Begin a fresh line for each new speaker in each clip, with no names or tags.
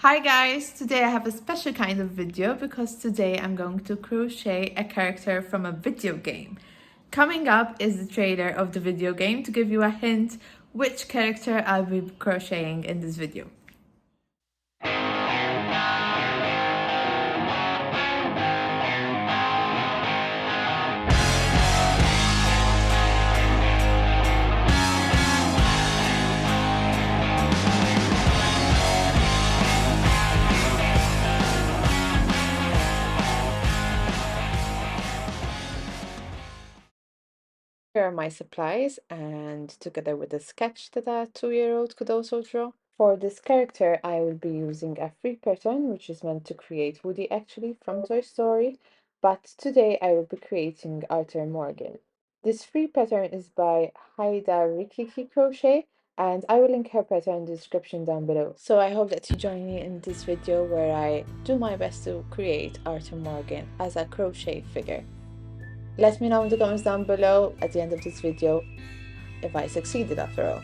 Hi guys! Today I have a special kind of video because today I'm going to crochet a character from a video game. Coming up is the trailer of the video game to give you a hint which character I'll be crocheting in this video. Here are my supplies, and together with a sketch that a 2-year-old could also draw. For this character, I will be using a free pattern, which is meant to create Woody actually from Toy Story, but today I will be creating Arthur Morgan. This free pattern is by Haida Rikiki Crochet, and I will link her pattern in the description down below. So I hope that you join me in this video where I do my best to create Arthur Morgan as a crochet figure. Let me know in the comments down below at the end of this video if I succeeded after all.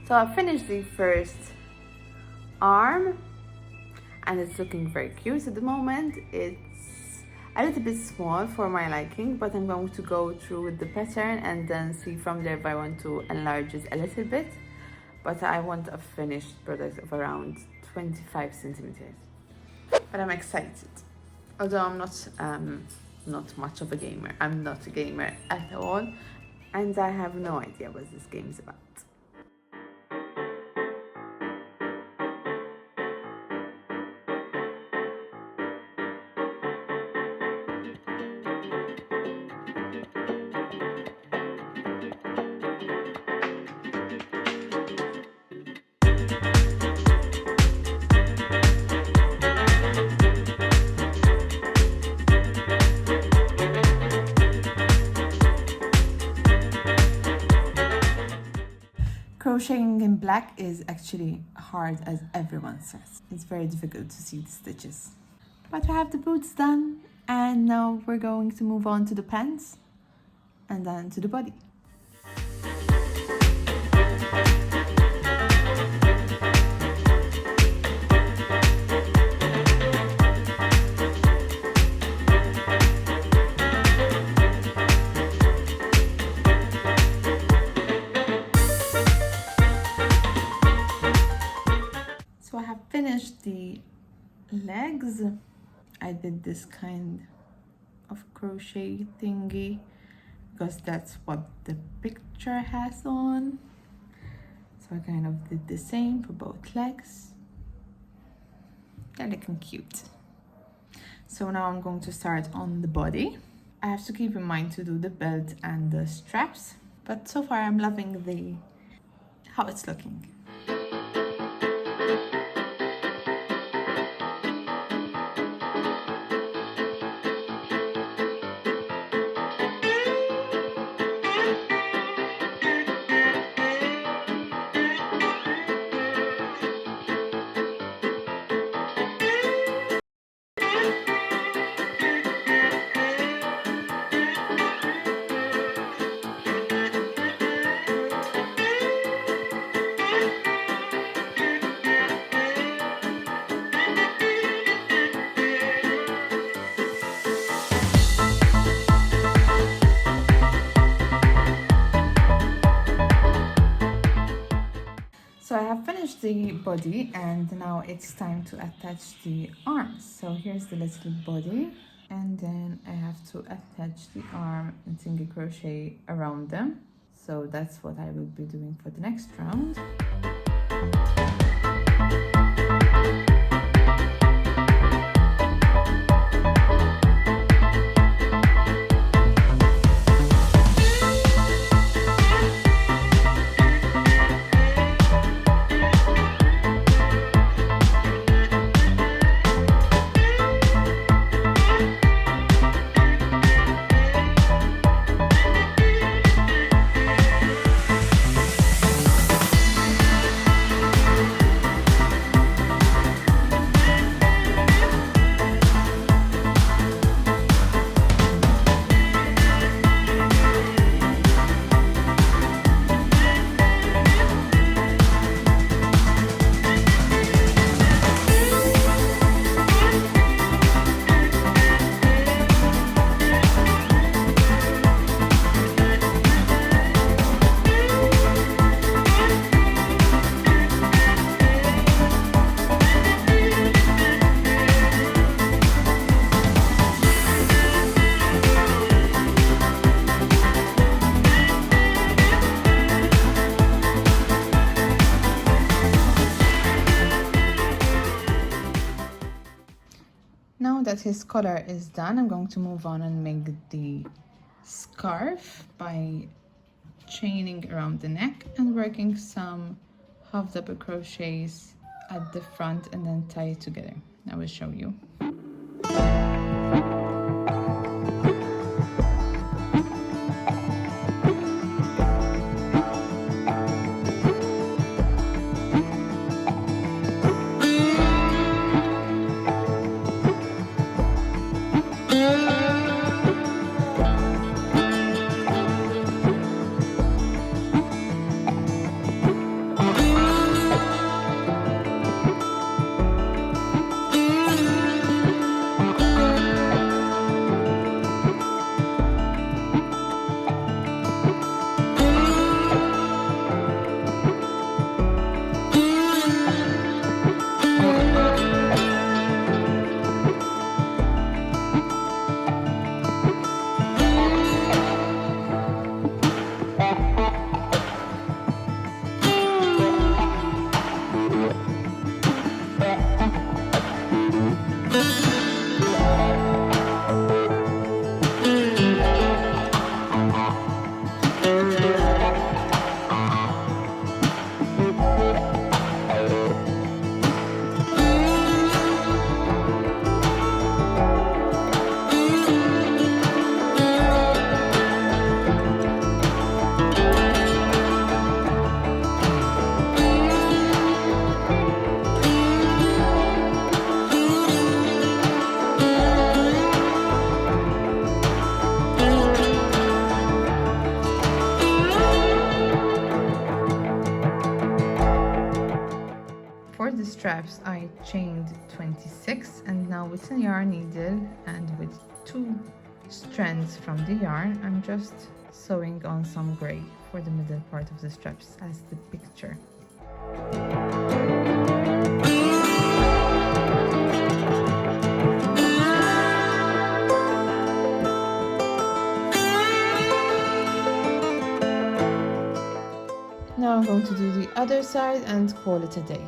So I finished the first arm and it's looking very cute at the moment. It's a little bit small for my liking, but I'm going to go through with the pattern and then see from there if I want to enlarge it a little bit. But I want a finished product of around 25 centimeters. But I'm excited. Although I'm not much of a gamer. I'm not a gamer at all, and I have no idea what this game is about. Crocheting in black is actually hard as everyone says. It's very difficult to see the stitches. But I have the boots done, and now we're going to move on to the pants and then to the body. So I have finished the legs. I did this kind of crochet thingy because that's what the picture has on. So I kind of did the same for both legs. They're looking cute. So now I'm going to start on the body. I have to keep in mind to do the belt and the straps, but so far I'm loving how it's looking. So I have finished the body and now it's time to attach the arms. So here's the little body, and then I have to attach the arm and single crochet around them. So that's what I will be doing for the next round. that his collar is done, I'm going to move on and make the scarf by chaining around the neck and working some half double crochets at the front and then tie it together. I will show you. For the straps, I chained 26, and now with a yarn needle and with 2 strands from the yarn, I'm just sewing on some gray for the middle part of the straps as the picture. Now I'm going to do the other side and call it a day.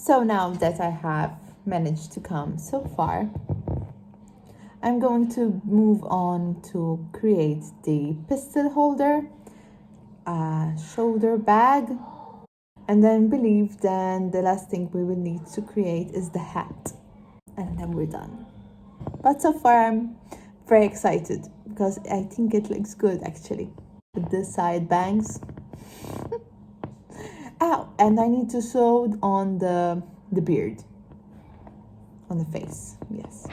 So now that I have managed to come so far, I'm going to move on to create the pistol holder, shoulder bag, and then the last thing we will need to create is the hat, and then we're done. But so far I'm very excited because I think it looks good actually with the side bangs. Oh, and I need to sew on the beard, on the face, yes.